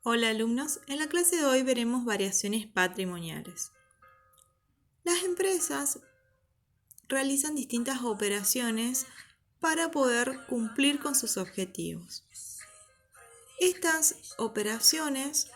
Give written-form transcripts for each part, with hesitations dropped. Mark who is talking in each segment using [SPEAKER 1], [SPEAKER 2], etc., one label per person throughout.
[SPEAKER 1] Hola alumnos, en la clase de hoy veremos variaciones patrimoniales. Las empresas realizan distintas operaciones para poder cumplir con sus objetivos. Estas operaciones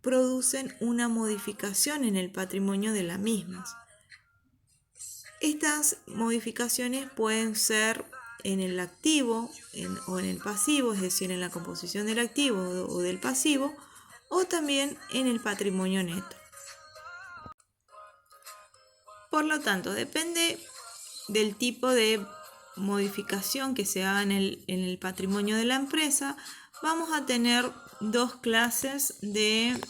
[SPEAKER 1] producen una modificación en el patrimonio de las mismas. Estas modificaciones pueden ser en el activo o en el pasivo, es decir, en la composición del activo o del pasivo, o también en el patrimonio neto. Por lo tanto, depende del tipo de modificación que se haga en el patrimonio de la empresa, vamos a tener dos clases de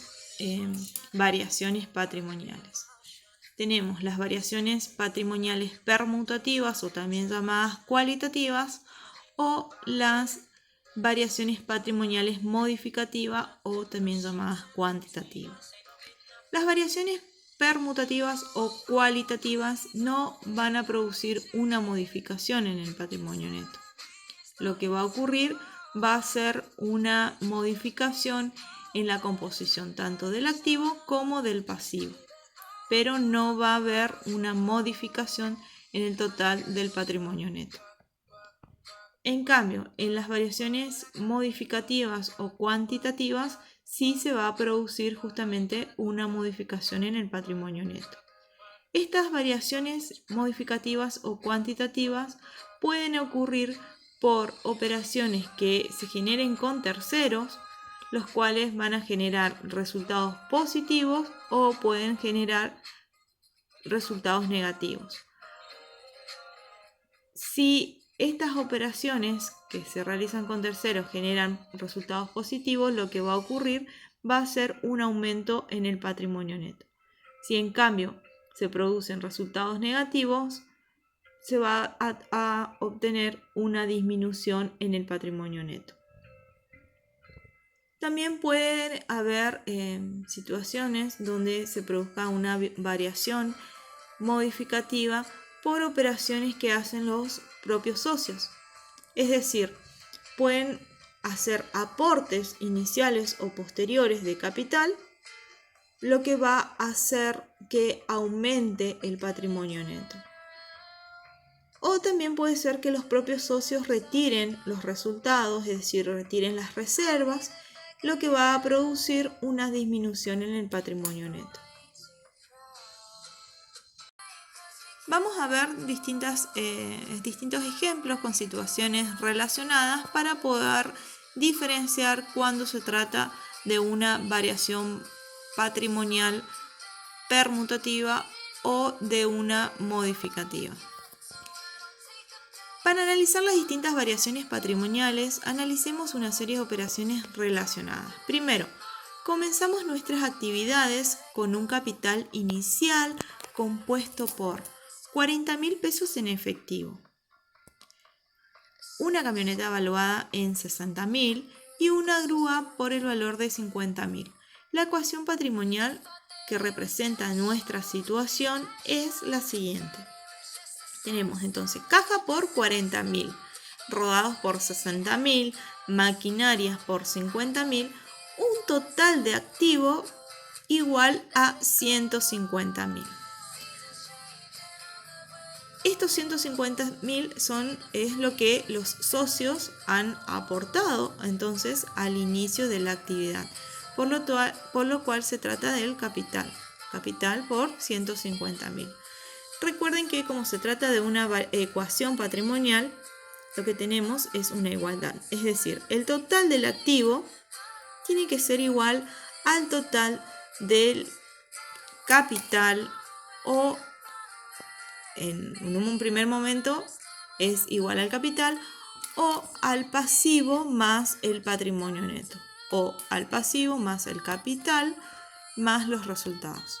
[SPEAKER 1] variaciones patrimoniales. Tenemos las variaciones patrimoniales permutativas o también llamadas cualitativas o las variaciones patrimoniales modificativas o también llamadas cuantitativas. Las variaciones permutativas o cualitativas no van a producir una modificación en el patrimonio neto. Lo que va a ocurrir va a ser una modificación en la composición tanto del activo como del pasivo, pero no va a haber una modificación en el total del patrimonio neto. En cambio, en las variaciones modificativas o cuantitativas sí se va a producir justamente una modificación en el patrimonio neto. Estas variaciones modificativas o cuantitativas pueden ocurrir por operaciones que se generen con terceros, los cuales van a generar resultados positivos o pueden generar resultados negativos. Si estas operaciones que se realizan con terceros generan resultados positivos, lo que va a ocurrir va a ser un aumento en el patrimonio neto. Si en cambio se producen resultados negativos, se va a obtener una disminución en el patrimonio neto. También pueden haber situaciones donde se produzca una variación modificativa por operaciones que hacen los propios socios. Es decir, pueden hacer aportes iniciales o posteriores de capital, lo que va a hacer que aumente el patrimonio neto. O también puede ser que los propios socios retiren los resultados, es decir, retiren las reservas, lo que va a producir una disminución en el patrimonio neto. Vamos a ver distintos ejemplos con situaciones relacionadas para poder diferenciar cuando se trata de una variación patrimonial permutativa o de una modificativa. Para analizar las distintas variaciones patrimoniales, analicemos una serie de operaciones relacionadas. Primero, comenzamos nuestras actividades con un capital inicial compuesto por 40.000 pesos en efectivo, una camioneta valuada en 60.000 y una grúa por el valor de 50.000. La ecuación patrimonial que representa nuestra situación es la siguiente. Tenemos entonces caja por 40.000, rodados por 60.000, maquinarias por 50.000, un total de activo igual a 150.000. Estos 150.000 es lo que los socios han aportado entonces al inicio de la actividad, por lo cual se trata del capital por 150.000. Recuerden que como se trata de una ecuación patrimonial, lo que tenemos es una igualdad, es decir, el total del activo tiene que ser igual al total del capital o en un primer momento es igual al capital o al pasivo más el patrimonio neto o al pasivo más el capital más los resultados.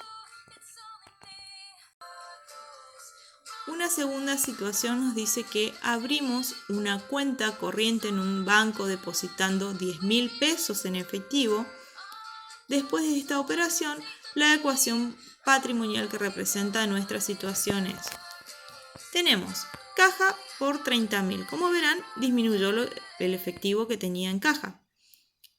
[SPEAKER 1] Una segunda situación nos dice que abrimos una cuenta corriente en un banco depositando 10.000 pesos en efectivo. Después de esta operación, la ecuación patrimonial que representa nuestra situación es: tenemos caja por 30.000. Como verán, disminuyó el efectivo que tenía en caja,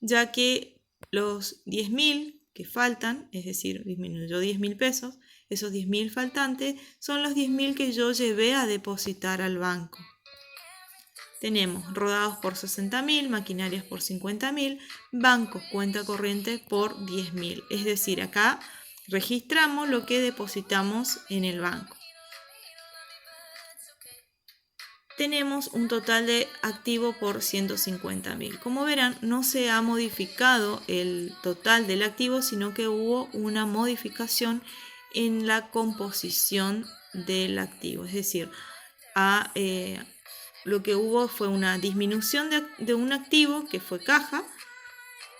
[SPEAKER 1] ya que los 10.000 que faltan, es decir, disminuyó 10.000 pesos, esos 10.000 faltantes son los 10.000 que yo llevé a depositar al banco. Tenemos rodados por 60.000, maquinarias por 50.000, bancos, cuenta corriente por 10.000. Es decir, acá registramos lo que depositamos en el banco. Tenemos un total de activo por 150.000. Como verán, no se ha modificado el total del activo, sino que hubo una modificación en la composición del activo. Es decir, lo que hubo fue una disminución de un activo que fue caja,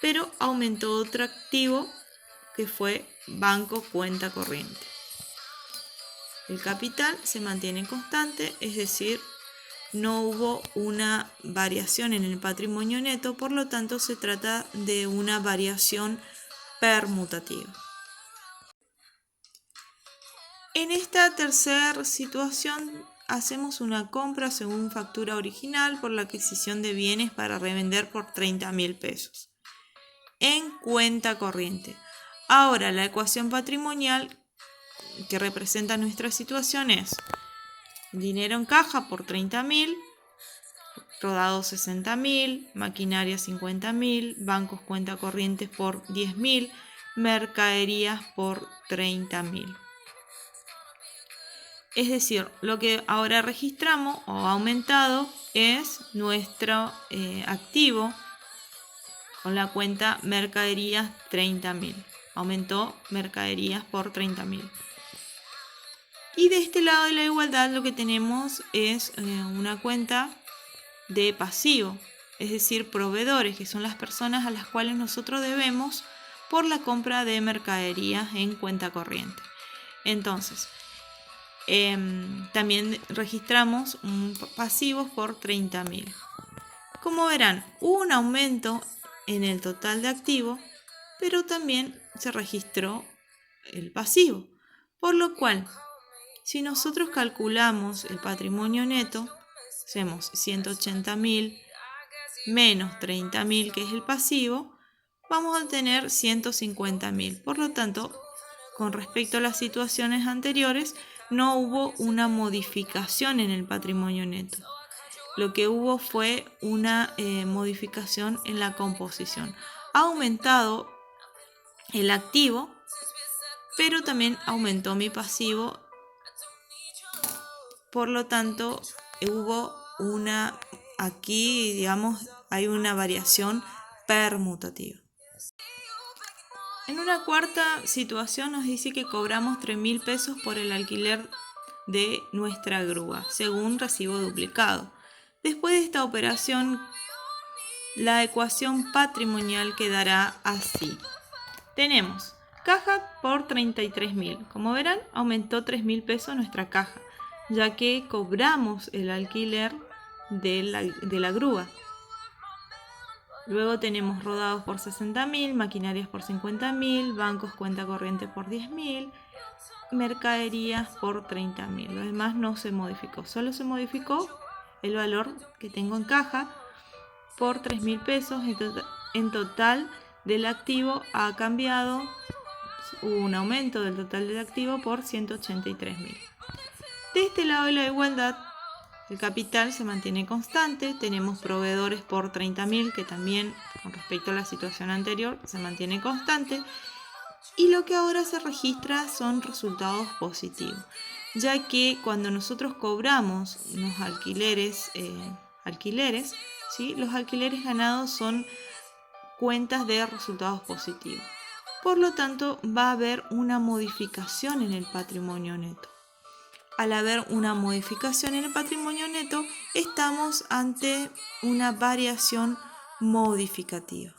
[SPEAKER 1] pero aumentó otro activo que fue banco, cuenta corriente. El capital se mantiene constante, es decir, no hubo una variación en el patrimonio neto, por lo tanto se trata de una variación permutativa. En esta tercera situación hacemos una compra según factura original por la adquisición de bienes para revender por 30.000 pesos en cuenta corriente. Ahora la ecuación patrimonial que representa nuestra situación es dinero en caja por 30.000, rodados 60.000, maquinaria 50.000, bancos cuenta corrientes por 10.000, mercaderías por 30.000. Es decir, lo que ahora registramos o aumentado es nuestro activo con la cuenta mercaderías 30.000. Aumentó mercaderías por 30.000. Y de este lado de la igualdad lo que tenemos es una cuenta de pasivo, es decir, proveedores, que son las personas a las cuales nosotros debemos por la compra de mercaderías en cuenta corriente. Entonces, también registramos pasivos por 30.000. Como verán, hubo un aumento en el total de activos, pero también se registró el pasivo, por lo cual, si nosotros calculamos el patrimonio neto, hacemos 180.000 menos 30.000, que es el pasivo, vamos a tener 150.000. Por lo tanto, con respecto a las situaciones anteriores, no hubo una modificación en el patrimonio neto. Lo que hubo fue una modificación en la composición. Ha aumentado el activo, pero también aumentó mi pasivo. Por lo tanto, aquí, digamos, hay una variación permutativa. En una cuarta situación nos dice que cobramos 3.000 pesos por el alquiler de nuestra grúa, según recibo duplicado. Después de esta operación, la ecuación patrimonial quedará así. Tenemos caja por 33.000. Como verán, aumentó 3.000 pesos nuestra caja, ya que cobramos el alquiler de la grúa. Luego tenemos rodados por 60.000, maquinarias por 50.000, bancos cuenta corriente por 10.000, mercaderías por 30.000. Lo demás no se modificó, solo se modificó el valor que tengo en caja por 3.000 pesos. En total del activo ha cambiado, hubo un aumento del total del activo por 183.000. De este lado de la igualdad, el capital se mantiene constante, tenemos proveedores por 30.000, que también con respecto a la situación anterior se mantiene constante, y lo que ahora se registra son resultados positivos, ya que cuando nosotros cobramos unos alquileres, ¿sí? Los alquileres ganados son cuentas de resultados positivos. Por lo tanto, va a haber una modificación en el patrimonio neto. Al haber una modificación en el patrimonio neto, estamos ante una variación modificativa.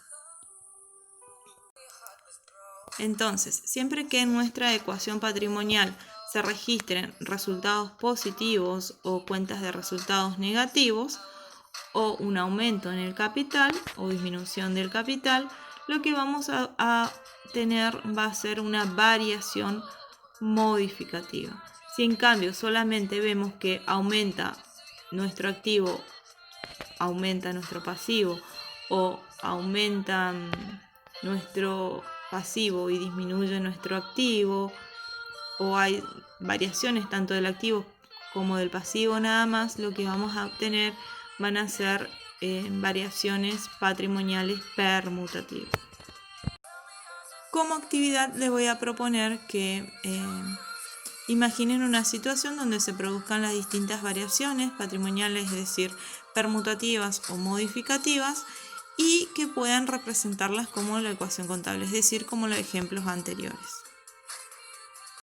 [SPEAKER 1] Entonces, siempre que en nuestra ecuación patrimonial se registren resultados positivos o cuentas de resultados negativos, o un aumento en el capital o disminución del capital, lo que vamos a tener va a ser una variación modificativa. Si en cambio solamente vemos que aumenta nuestro activo, aumenta nuestro pasivo o aumentan nuestro pasivo y disminuye nuestro activo, o hay variaciones tanto del activo como del pasivo nada más, lo que vamos a obtener van a ser variaciones patrimoniales permutativas. Como actividad les voy a proponer que imaginen una situación donde se produzcan las distintas variaciones patrimoniales, es decir, permutativas o modificativas, y que puedan representarlas como la ecuación contable, es decir, como los ejemplos anteriores.